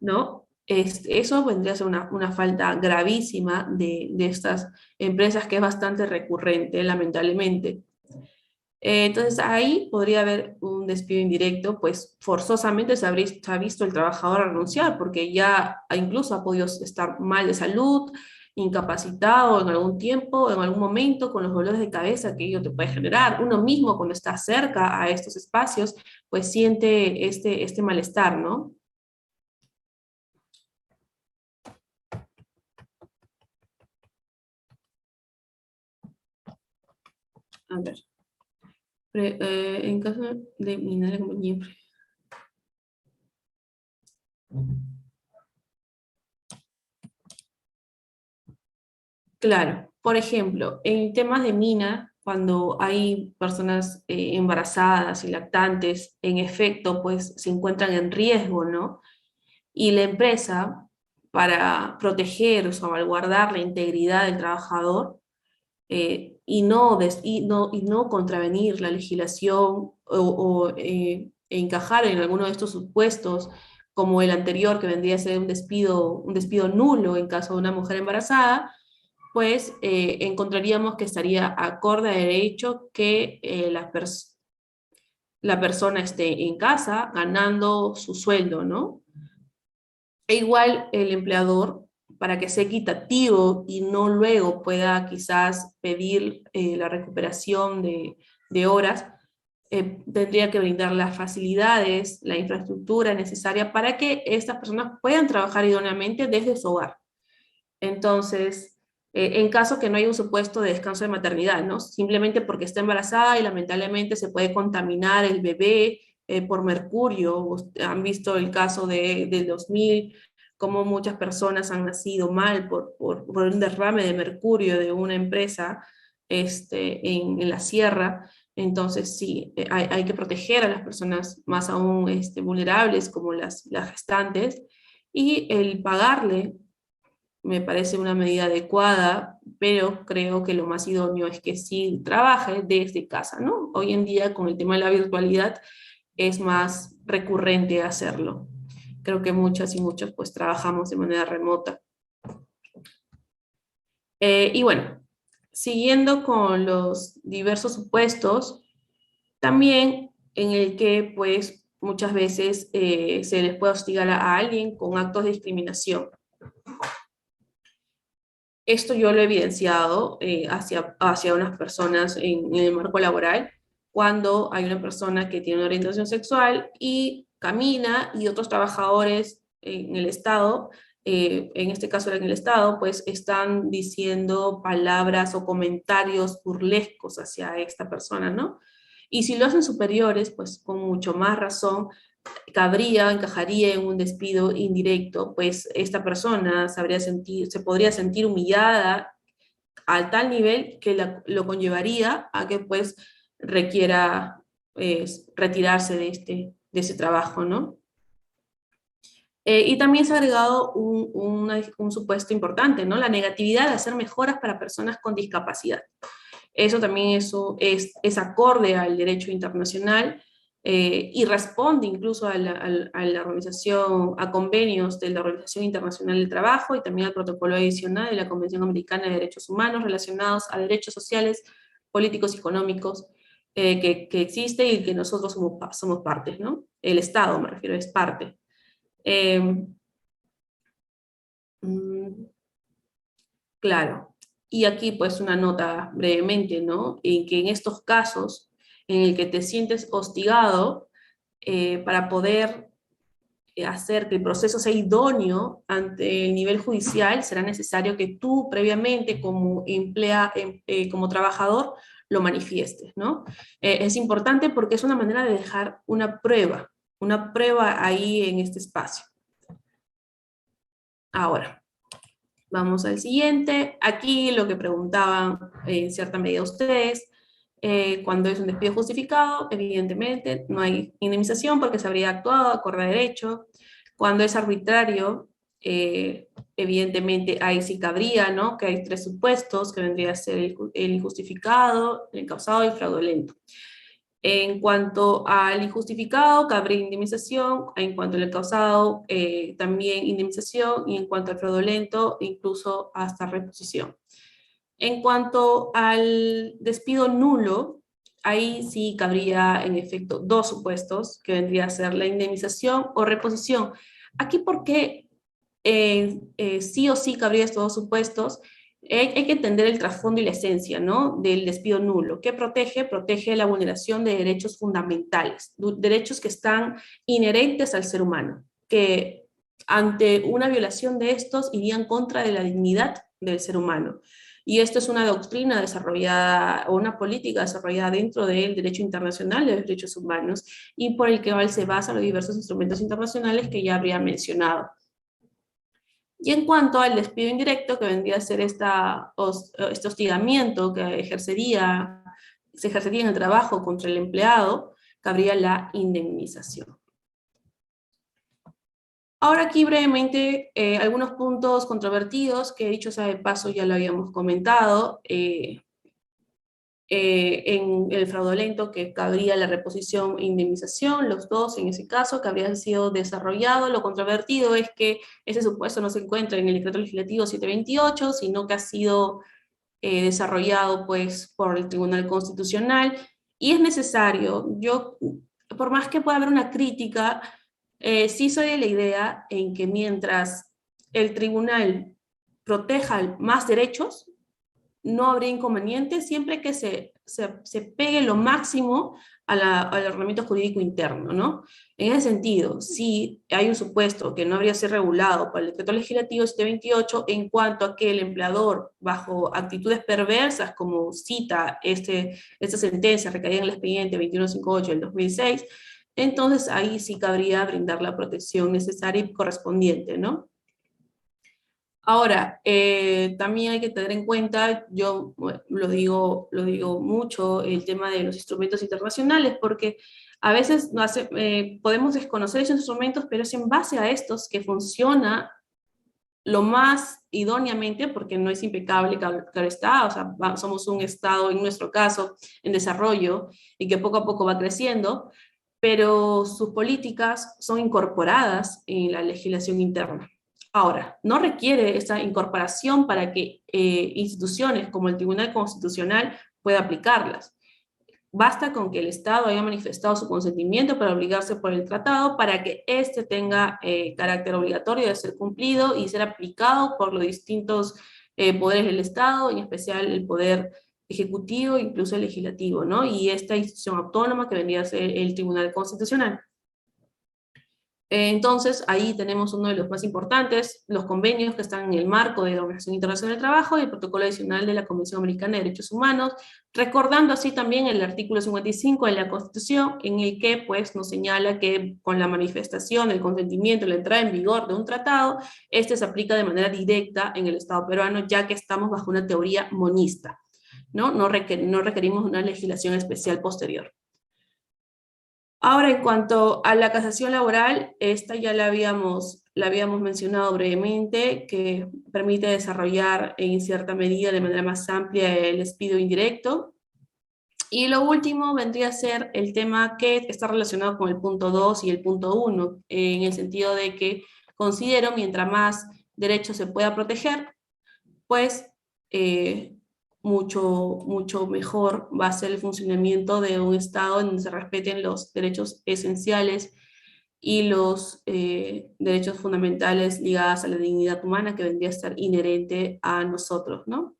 ¿no? Eso vendría a ser una falta gravísima de estas empresas que es bastante recurrente, lamentablemente. Entonces ahí podría haber un despido indirecto, pues forzosamente se ha visto el trabajador renunciar, porque ya incluso ha podido estar mal de salud, incapacitado en algún tiempo, en algún momento, con los dolores de cabeza que ello te puede generar. Uno mismo cuando está cerca a estos espacios, pues siente este malestar, ¿no? A ver, en caso de minar la compañía. Claro, por ejemplo, en temas de mina, cuando hay personas embarazadas y lactantes, en efecto, pues se encuentran en riesgo, ¿no? Y la empresa, para proteger o salvaguardar la integridad del trabajador y no contravenir la legislación o encajar en alguno de estos supuestos, como el anterior, que vendría a ser un despido nulo en caso de una mujer embarazada, pues encontraríamos que estaría acorde a derecho que la persona esté en casa ganando su sueldo, ¿no? E igual el empleador, para que sea equitativo y no luego pueda quizás pedir la recuperación de horas, tendría que brindar las facilidades, la infraestructura necesaria para que estas personas puedan trabajar idóneamente desde su hogar. Entonces, en caso que no haya un supuesto de descanso de maternidad, ¿no? Simplemente porque está embarazada y lamentablemente se puede contaminar el bebé por mercurio. Han visto el caso del 2000, cómo muchas personas han nacido mal por un derrame de mercurio de una empresa en la sierra. Entonces, sí, hay que proteger a las personas más aún vulnerables como las gestantes y el pagarle me parece una medida adecuada, pero creo que lo más idóneo es que sí trabaje desde casa, ¿no? Hoy en día con el tema de la virtualidad es más recurrente hacerlo. Creo que muchas y muchos pues trabajamos de manera remota. Y bueno, siguiendo con los diversos supuestos, también en el que pues muchas veces se les puede hostigar a alguien con actos de discriminación. Esto yo lo he evidenciado hacia unas personas en el marco laboral, cuando hay una persona que tiene una orientación sexual y camina y otros trabajadores en el Estado, en este caso era en el Estado, pues están diciendo palabras o comentarios burlescos hacia esta persona, ¿no? Y si lo hacen superiores, pues con mucho más razón encajaría en un despido indirecto, pues esta persona se podría sentir humillada al tal nivel que lo conllevaría a que pues requiera retirarse de ese trabajo, ¿no? Y también se ha agregado un supuesto importante, ¿no? La negatividad de hacer mejoras para personas con discapacidad. Eso también es acorde al derecho internacional y responde incluso a la organización, a convenios de la Organización Internacional del Trabajo y también al protocolo adicional de la Convención Americana de Derechos Humanos relacionados a derechos sociales, políticos y económicos que existe y que nosotros somos partes, ¿no? El Estado, me refiero, es parte. Eh, mm, claro. Y aquí pues una nota brevemente, ¿no? En que en estos casos en el que te sientes hostigado para poder hacer que el proceso sea idóneo ante el nivel judicial, será necesario que tú previamente como trabajador lo manifiestes, ¿no? Es importante porque es una manera de dejar una prueba ahí en este espacio. Ahora, vamos al siguiente. Aquí lo que preguntaban en cierta medida ustedes, cuando es un despido justificado, evidentemente no hay indemnización porque se habría actuado acorde a derecho. Cuando es arbitrario, evidentemente ahí sí cabría, ¿no? Que hay tres supuestos, que vendría a ser el injustificado, el causado y el fraudulento. En cuanto al injustificado, cabría indemnización, en cuanto al causado, también indemnización, y en cuanto al fraudulento, incluso hasta reposición. En cuanto al despido nulo, ahí sí cabría en efecto dos supuestos, que vendría a ser la indemnización o reposición. Aquí, ¿por qué sí o sí cabría estos dos supuestos? Hay que entender el trasfondo y la esencia, ¿no? Del despido nulo. ¿Qué protege? Protege la vulneración de derechos fundamentales, derechos que están inherentes al ser humano, que ante una violación de estos irían contra de la dignidad del ser humano. Y esto es una doctrina desarrollada o una política desarrollada dentro del derecho internacional de los derechos humanos y por el que se basan los diversos instrumentos internacionales que ya habría mencionado. Y en cuanto al despido indirecto, que vendría a ser este hostigamiento que se ejercería en el trabajo contra el empleado, cabría la indemnización. Ahora aquí brevemente algunos puntos controvertidos que dicho sea de paso ya lo habíamos comentado. En el fraudulento que cabría la reposición e indemnización, los dos en ese caso que habrían sido desarrollados. Lo controvertido es que ese supuesto no se encuentra en el decreto legislativo 728, sino que ha sido desarrollado pues por el Tribunal Constitucional y es necesario. Yo, por más que pueda haber una crítica, sí soy de la idea en que mientras el tribunal proteja más derechos, no habría inconveniente siempre que se pegue lo máximo al ordenamiento jurídico interno, ¿no? En ese sentido, si hay un supuesto que no habría sido regulado por el decreto legislativo 728 en cuanto a que el empleador, bajo actitudes perversas, como cita esta sentencia recaída en el expediente 2158 del 2006, entonces ahí sí cabría brindar la protección necesaria y correspondiente, ¿no? Ahora, también hay que tener en cuenta, yo lo digo mucho, el tema de los instrumentos internacionales, porque a veces podemos desconocer esos instrumentos, pero es en base a estos que funciona lo más idóneamente, porque no es impecable, claro está, o sea, somos un Estado, en nuestro caso, en desarrollo, y que poco a poco va creciendo, pero sus políticas son incorporadas en la legislación interna. Ahora, no requiere esta incorporación para que instituciones como el Tribunal Constitucional pueda aplicarlas. Basta con que el Estado haya manifestado su consentimiento para obligarse por el tratado para que éste tenga carácter obligatorio de ser cumplido y ser aplicado por los distintos poderes del Estado, en especial el poder ejecutivo, incluso el legislativo, ¿no? Y esta institución autónoma que vendría a ser el Tribunal Constitucional. Entonces, ahí tenemos uno de los más importantes, los convenios que están en el marco de la Organización Internacional del Trabajo y el protocolo adicional de la Convención Americana de Derechos Humanos, recordando así también el artículo 55 de la Constitución, en el que pues, nos señala que con la manifestación, el consentimiento y la entrada en vigor de un tratado, este se aplica de manera directa en el Estado peruano, ya que estamos bajo una teoría monista, ¿no? No requerimos una legislación especial posterior. Ahora, en cuanto a la casación laboral, esta ya la habíamos mencionado brevemente, que permite desarrollar en cierta medida de manera más amplia el despido indirecto. Y lo último vendría a ser el tema que está relacionado con el punto 2 y el punto 1, en el sentido de que considero mientras más derechos se pueda proteger, pues eh, mucho mejor va a ser el funcionamiento de un Estado en donde se respeten los derechos esenciales y los derechos fundamentales ligados a la dignidad humana que vendría a ser inherente a nosotros, ¿no?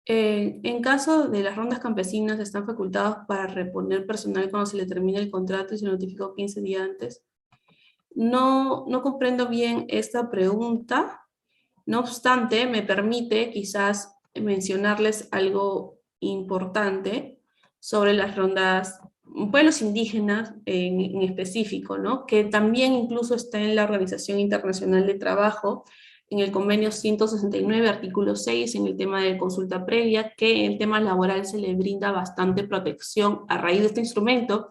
En caso de las rondas campesinas, están facultados para reponer personal cuando se le termine el contrato y se notificó 15 días antes. No comprendo bien esta pregunta. No obstante, me permite quizás mencionarles algo importante sobre las rondas, pueblos indígenas en específico, ¿no? Que también incluso está en la Organización Internacional de Trabajo, en el convenio 169, artículo 6, en el tema de consulta previa, que en tema laboral se le brinda bastante protección a raíz de este instrumento.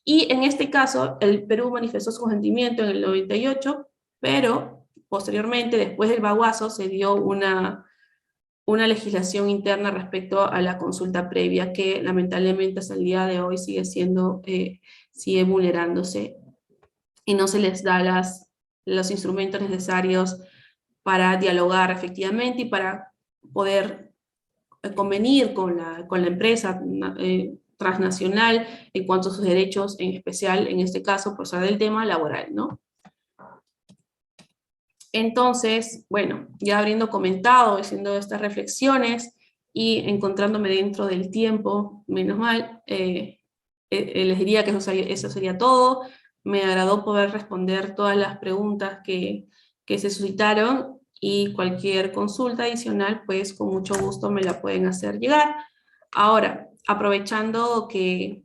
Y en este caso, el Perú manifestó su consentimiento en el 98, pero posteriormente, después del Baguazo, se dio una legislación interna respecto a la consulta previa que lamentablemente hasta el día de hoy sigue vulnerándose y no se les da los instrumentos necesarios para dialogar efectivamente y para poder convenir con la empresa transnacional en cuanto a sus derechos, en especial en este caso, por ser del tema laboral, ¿no? Entonces, bueno, ya habiendo comentado, haciendo estas reflexiones y encontrándome dentro del tiempo, menos mal, les diría que eso sería todo. Me agradó poder responder todas las preguntas que se suscitaron y cualquier consulta adicional, pues con mucho gusto me la pueden hacer llegar. Ahora, aprovechando que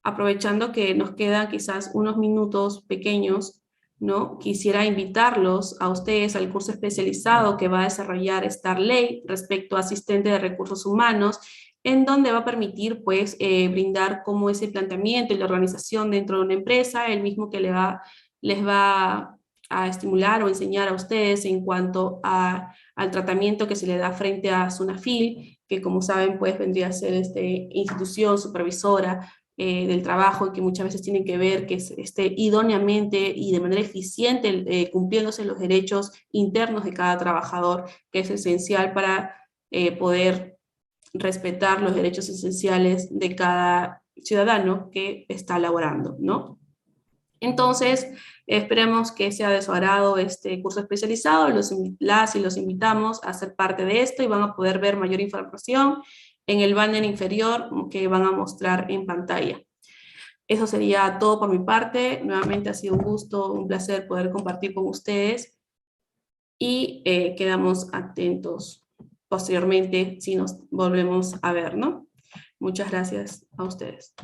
nos quedan quizás unos minutos pequeños, ¿no? Quisiera invitarlos a ustedes al curso especializado que va a desarrollar Starley respecto a asistente de recursos humanos, en donde va a permitir, pues, brindar cómo es el planteamiento y la organización dentro de una empresa, el mismo que les va a estimular o enseñar a ustedes en cuanto al tratamiento que se le da frente a SUNAFIL, que como saben, pues vendría a ser institución supervisora del trabajo, que muchas veces tienen que ver que esté idóneamente y de manera eficiente cumpliéndose los derechos internos de cada trabajador, que es esencial para poder respetar los derechos esenciales de cada ciudadano que está laborando, ¿no? Entonces, esperemos que sea de su agrado este curso especializado, las y los invitamos a ser parte de esto y van a poder ver mayor información en el banner inferior que van a mostrar en pantalla. Eso sería todo por mi parte. Nuevamente ha sido un gusto, un placer poder compartir con ustedes y quedamos atentos posteriormente si nos volvemos a ver, ¿no? Muchas gracias a ustedes.